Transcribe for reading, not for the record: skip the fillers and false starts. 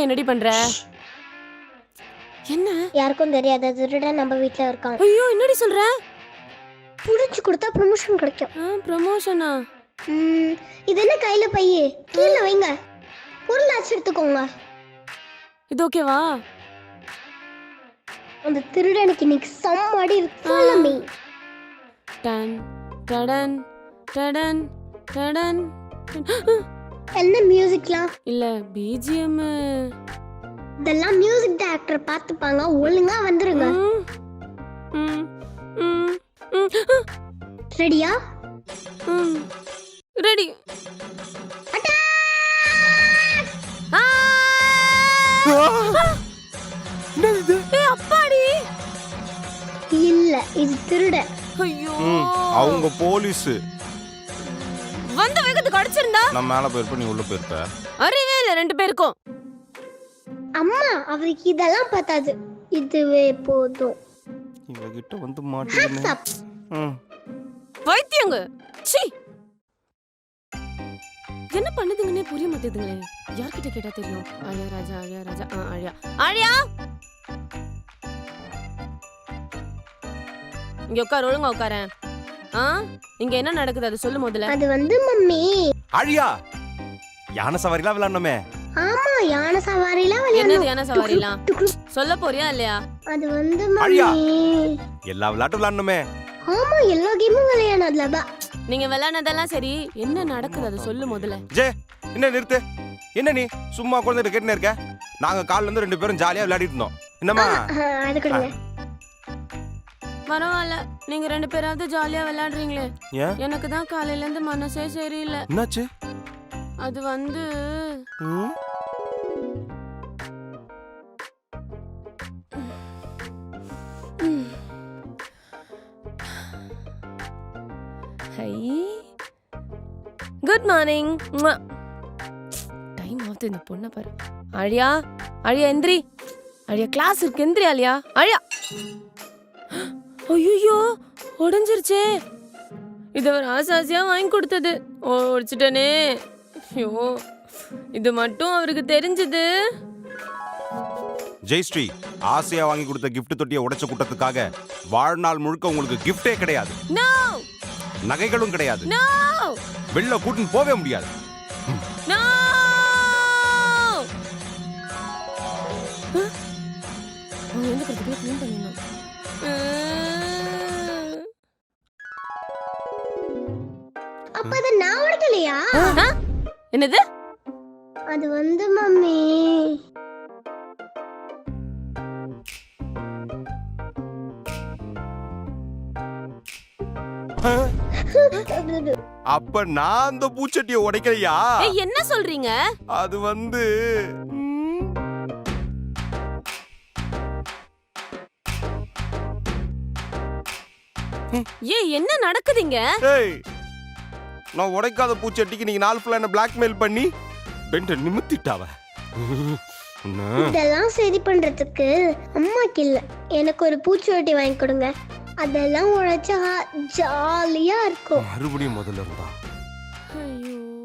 என்னடி பண்ற? என்ன? யாருக்கும் தெரியாத திருடன் நம்ம வீட்ல இருக்கான். ஐயோ என்னடி சொல்ற? புடிச்சு கொடுத்தா ப்ரமோஷன் கிடைக்கும். ப்ரமோஷனா? இது என்ன கையில பையே? கீழ வைங்க. பொருள் ஆச்சு எடுத்துக்கோங்க. இது ஓகேவா? அந்த திருடனுக்கு இன்னைக்கு சம்மடி ஃபாலோ மீ. டன் டடன் டடன் டடன். என்ன மியூசிக்லாம்? இல்ல பிஜிஎம். இதெல்லாம் மியூசிக் டைரக்டர் பார்த்துப்பாங்க. ஒழுங்கா வந்துருங்க. ரெடியா? ரெடி. அப்பாடி இல்ல இது திருட. ஐயோ அவங்க போலீஸ். வந்த வேகத்துக்கு அடிச்சிருந்தா நான் மேல போயிருப்ப, நீ உள்ள போயிருப்ப. அறிவே இல்ல ரெண்டு பேருக்கும். அம்மா அவருக்கு இதெல்லாம் பத்தாது. இதுவே போதும். இவகிட்ட வந்து மாட்டீங்க. வைத்தியங்க. சீ, என்ன பண்ணுதுங்கன்னே புரிய மாட்டேதுங்களே. யார்கிட்ட கேட்டா தெரியும்? ஆழியா ராஜா, ஆழியா ராஜா. ஆழியா ஆழியா இங்க உட்கார், ஒழுங்கா உட்காரேன். இங்க என்ன நடக்குது அது சொல்லு முதல்ல. அது வந்து மம்மி. ஆழியா, யானை சவாரிலாம் விளையாடணுமே. ஆமா யானை சவாரிலாம் என்னது விளையாடணும். யானை சவாரிலாம்? சொல்ல போறியா இல்லையா? அது வந்து ஆழியா, மம்மி. எல்லா விளையாட்டும் விளையாடணுமே. ஆமா எல்லா கேமும் விளையாடலாம். நீங்க விளையாடுனதெல்லாம் சரி, என்ன நடக்குது அது சொல்லு முதல்ல. ஜே, என்ன நிறுத்து. என்ன நீ சும்மா குழந்தைகிட்ட கேட்டுனே இருக்க? நாங்க காலைல இருந்து 2 பேரும் ஜாலியா விளையாடிட்டு இருந்தோம். என்னம்மா? அது கொடுங்க. பரவாயில்ல, நீங்க 2 பேராவது ஜாலியா விளையாடுறீங்களே. ஏன்? எனக்கு தான் காலையில இருந்து மனசே சரியில்லை. என்னாச்சு? அது வந்து குட் மார்னிங். டைம் ஆகுது, இந்த பொண்ணை பாரு. அழியா அழியா எந்திரி. அழியா கிளாஸ் இருக்கு, எந்திரி அழியா. அழியா. ஐயோ உடஞ்சிருச்சே. இது ஒரு ஆசாசியா வாங்கி கொடுத்தது, உடைச்சிட்டனே. ஐயோ, இது மட்டும் அவருக்கு தெரிஞ்சது. ஜெயஸ்ரீ, ஆசையா வாங்கி கொடுத்த கிஃப்ட் தொட்டியை உடைச்ச கூட்டத்துக்காக வாழ்நாள் முழுக்க உங்களுக்கு கிஃப்டே கிடையாது. நோ, நகைகளும் கிடையாது. நோ, வெளில கூட்டின்னு போவே முடியாது. நோ. அவங்க எந்த கருத்துக்கே க்ளீன் பண்ணிடணும். அப்ப அது நான் உடைக்கலையா? என்னது? அது வந்து மம்மி. அப்ப நான் அந்த பூச்சட்டியை உடைக்கலையா? என்ன சொல்றீங்க? அது வந்து என்ன நடக்குதுங்க? ஏய், நான் உடைக்காத பூச்சட்டிக்கு நீங்க நாள் ஃபுல்லா என்ன பிளாக்மெயில் பண்ணி பெண்ட நிமித்திட்டாவ. இதெல்லாம் சரி பண்றதுக்கு அம்மாக்கு இல்ல, எனக்கு ஒரு பூச்சொட்டி வாங்கி கொடுங்க. அதெல்லாம் உடைச்சா ஜாலியா இருக்கும். மறுபடியும் முதல்ல இருந்தா. ஐயோ